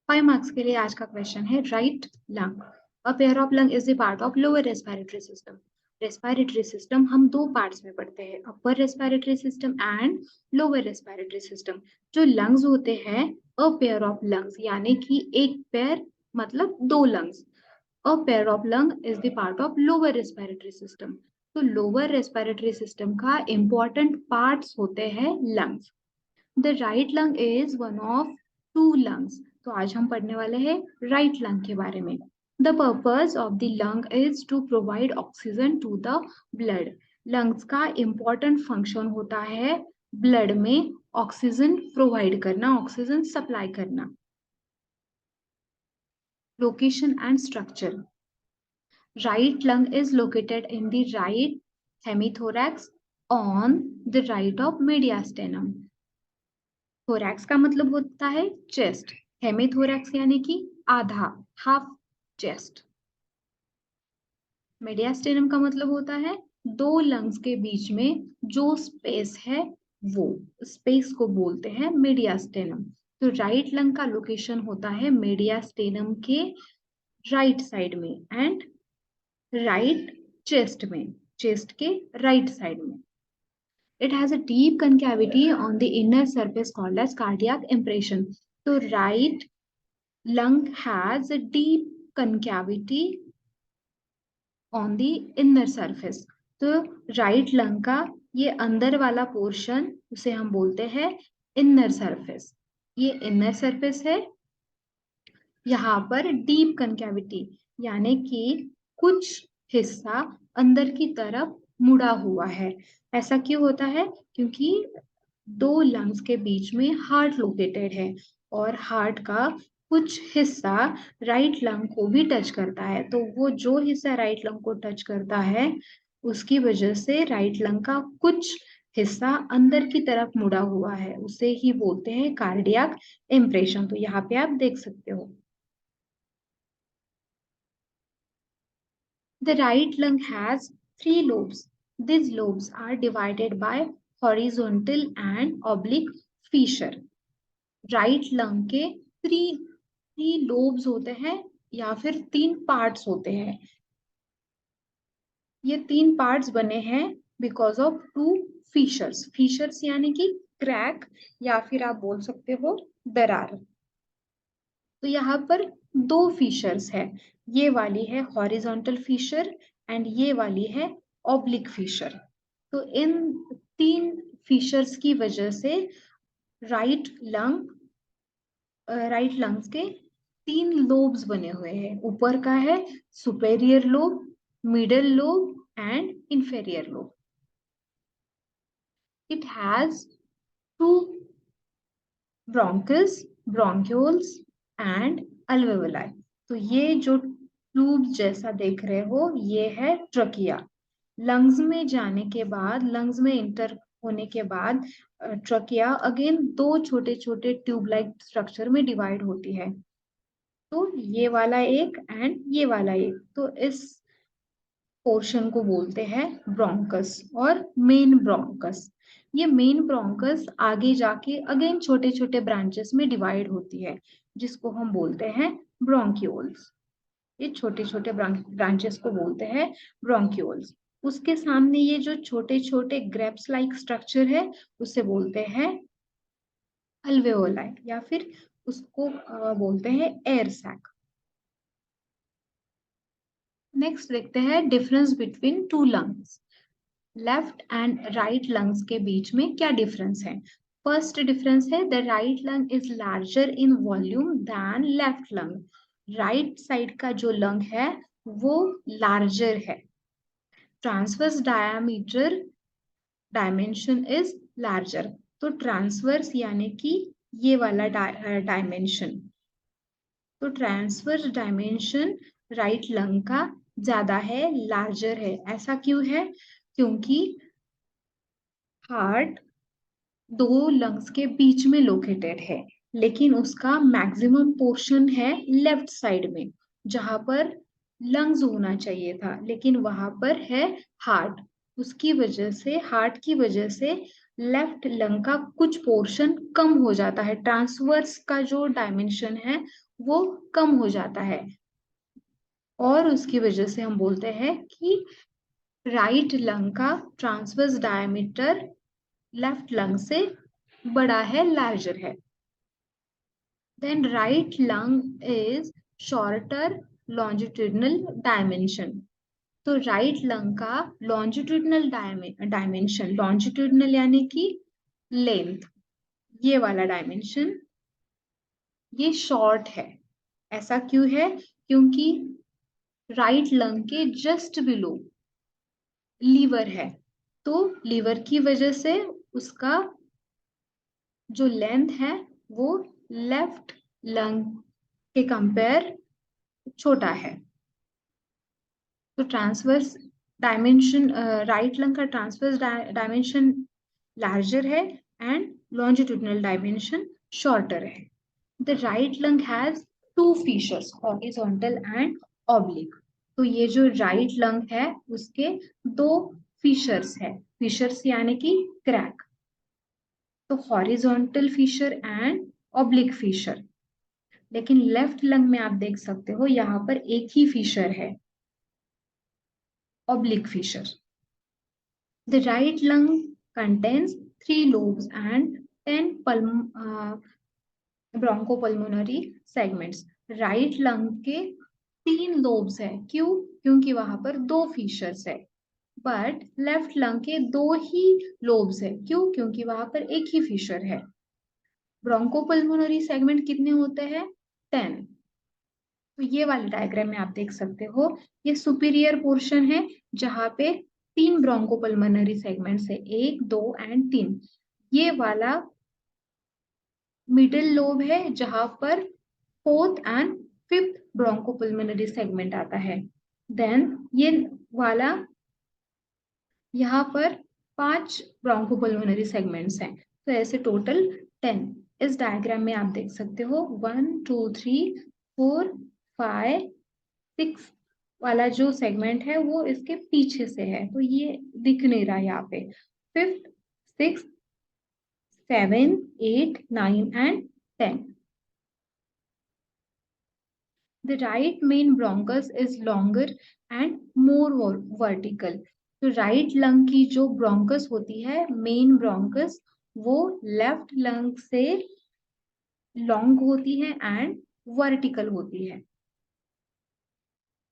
5 marks के लिए आज का क्वेश्चन है right lung. A pair of lung is the part of lower respiratory system. Respiratory system हम दो पार्ट्स में पढ़ते हैं, upper respiratory system and lower respiratory system. जो लंग्स होते हैं, अ पेयर ऑफ लंग्स यानी कि एक पैर मतलब दो lungs. A pair of lung is the part of lower respiratory system. तो लोअर रेस्पिरेटरी सिस्टम का इंपॉर्टेंट पार्ट्स होते हैं lungs. The right lung is one of two lungs. तो आज हम पढ़ने वाले हैं राइट लंग के बारे में। The purpose of the lung is to provide oxygen to the blood. Lungs का इंपॉर्टेंट फंक्शन होता है ब्लड में ऑक्सीजन प्रोवाइड करना, ऑक्सीजन सप्लाई करना। Location and structure. Right lung is located in the right hemithorax on the right of mediastinum. Thorax का मतलब होता है चेस्ट, हेमिथोरैक्स यानी कि आधा, हाफ चेस्ट। मेडियास्टेनम का मतलब होता है दो लंग्स के बीच में जो स्पेस है, वो स्पेस को बोलते हैं मेडियास्टेनम। तो राइट लंग का लोकेशन होता है मेडियास्टेनम के राइट साइड में एंड राइट चेस्ट में, चेस्ट के राइट साइड में। It has a deep concavity on the inner surface called as cardiac impression. तो right lung has a deep concavity on the inner surface. तो right lung का ये अंदर वाला portion उसे हम बोलते हैं inner surface. ये inner surface है। यहाँ पर डीप कनकैविटी यानी कि कुछ हिस्सा अंदर की तरफ मुड़ा हुआ है। ऐसा क्यों होता है? क्योंकि दो लंग्स के बीच में हार्ट लोकेटेड है और हार्ट का कुछ हिस्सा राइट लंग को भी टच करता है। तो वो जो हिस्सा राइट लंग को टच करता है उसकी वजह से राइट लंग का कुछ हिस्सा अंदर की तरफ मुड़ा हुआ है, उसे ही बोलते हैं कार्डियक इम्प्रेशन। तो यहाँ पे आप देख सकते हो। The right lung has three lobes. These lobes are divided by horizontal and oblique fissure. Right lung के थ्री lobes होते हैं या फिर तीन parts होते हैं। ये तीन parts बने हैं because of two fissures. Fissures यानी कि क्रैक या फिर आप बोल सकते हो दरार। तो यहाँ पर दो फीचर्स है, ये वाली है हॉरिजॉन्टल फीचर एंड ये वाली है ऑब्लिक फीचर। तो इन तीन फीचर्स की वजह से राइट लंग्स के तीन लोब्स बने हुए हैं। ऊपर का है superior lobe, middle lobe and inferior lobe. It has two bronchus, bronchioles and alveoli. तो ये जो ट्यूब जैसा देख रहे हो ये है ट्रकिया। लंग्स में जाने के बाद, लंग्स में इंटर होने के बाद ट्रकिया अगेन दो छोटे छोटे ट्यूब लाइक स्ट्रक्चर में डिवाइड होती है। तो ये वाला एक एंड ये वाला एक, तो इस पोर्शन को बोलते हैं ब्रोंकस और मेन ब्रोंकस। ये मेन ब्रोंकस आगे जाके अगेन छोटे छोटे ब्रांचेस में डिवाइड होती है जिसको हम बोलते हैं ब्रोंक्यूल्स। ये छोटे छोटे ब्रांचेस को बोलते हैं ब्रोंक्यूल्स। उसके सामने ये जो छोटे छोटे ग्रेप्स लाइक स्ट्रक्चर है उसे बोलते हैं अल्वेओलाई या फिर उसको बोलते हैं एयर सैक। नेक्स्ट देखते हैं difference between two lungs. Left and right lungs के बीच में क्या डिफरेंस है? फर्स्ट डिफरेंस है the right lung is larger in volume than left lung. Right side का जो लंग है वो लार्जर है। Transverse diameter dimension is larger. तो ट्रांसवर्स यानी कि ये वाला डायमेंशन, तो ट्रांसवर्स डायमेंशन राइट लंग का ज्यादा है, लार्जर है। ऐसा क्यों है? क्योंकि हार्ट दो लंग्स के बीच में लोकेटेड है, लेकिन उसका मैक्सिमम पोर्शन है लेफ्ट साइड में जहां पर लंग्स होना चाहिए था, लेकिन वहां पर है हार्ट। उसकी वजह से, हार्ट की वजह से लेफ्ट लंग का कुछ पोर्शन कम हो जाता है। ट्रांसवर्स का जो डायमेंशन है वो कम हो जाता है, और उसकी वजह से हम बोलते हैं कि राइट लंग का ट्रांसवर्स डायमीटर लेफ्ट लंग से बड़ा है, लार्जर है। Then right lung is shorter longitudinal dimension. तो राइट लंग का लॉन्जिट्यूडनल डायमेंशन, लॉन्जिट्यूडनल यानी कि लेंथ, ये वाला डायमेंशन ये शॉर्ट है। ऐसा क्यों है? क्योंकि राइट लंग के जस्ट बिलो लीवर है, तो लीवर की वजह से उसका जो लेंथ है वो लेफ्ट लंग के कंपेयर छोटा है। तो ट्रांसवर्स डायमेंशन, राइट लंग का ट्रांसवर्स डायमेंशन लार्जर है एंड लॉन्जिट्यूडनल डायमेंशन शॉर्टर है। The right lung has two features, horizontal and oblique. तो ये जो राइट लंग है उसके दो फीचर्स है, फीचर्स यानी कि क्रैक, तो horizontal feature and oblique feature. लेकिन लेफ्ट लंग में आप देख सकते हो यहाँ पर एक ही फीचर है, oblique feature. The right lung contains 3 lobes and 10 bronchopulmonary segments. Right lung के 3 लोब्स है, क्यों? क्योंकि वहां पर दो फीचर्स है। बट लेफ्ट लंग के दो ही लोब्स है, क्यों? क्योंकि वहां पर एक ही फीचर है। ब्रोंकोपल्मोनरी सेगमेंट कितने होते हैं? 10। तो ये वाले डायग्राम में आप देख सकते हो, ये सुपीरियर पोर्शन है जहां पे 3 ब्रोंकोपल्मोनरी सेगमेंट्स है, 1, 2 एंड 3। ये वाला मिडिल लोब है जहां पर 4th and 5th bronchopulmonary segment आता है। देन ये वाला यहाँ पर 5 ब्रोंकोपल्मोनरी सेगमेंट्स हैं, तो ऐसे टोटल 10। इस डायग्राम में आप देख सकते हो 1, 2, 3, 4, 5, 6 वाला जो सेगमेंट है वो इसके पीछे से है, तो ये दिख नहीं रहा यहाँ पे। 5th, 6th, 7, 8, 9 and 10। The right main bronchus is longer and more vertical. तो राइट लंग की जो ब्रोंकस होती है, मेन ब्रोंकस, वो लेफ्ट लंग से लॉन्ग होती है एंड वर्टिकल होती है।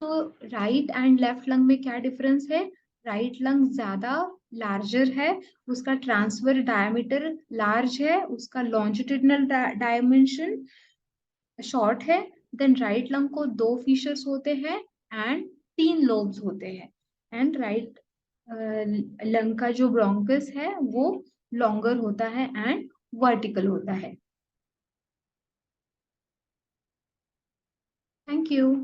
तो राइट एंड लेफ्ट लंग में क्या डिफरेंस है? राइट लंग ज्यादा लार्जर है, उसका ट्रांसफर डायमीटर लार्ज है, उसका लॉन्जिट्यूडनल डायमेंशन शॉर्ट है। देन राइट लंग को दो फीचर्स होते हैं एंड 3 लोब्स होते हैं। एंड राइट लंग का जो ब्रोंकस है वो लॉन्गर होता है एंड वर्टिकल होता है। Thank you.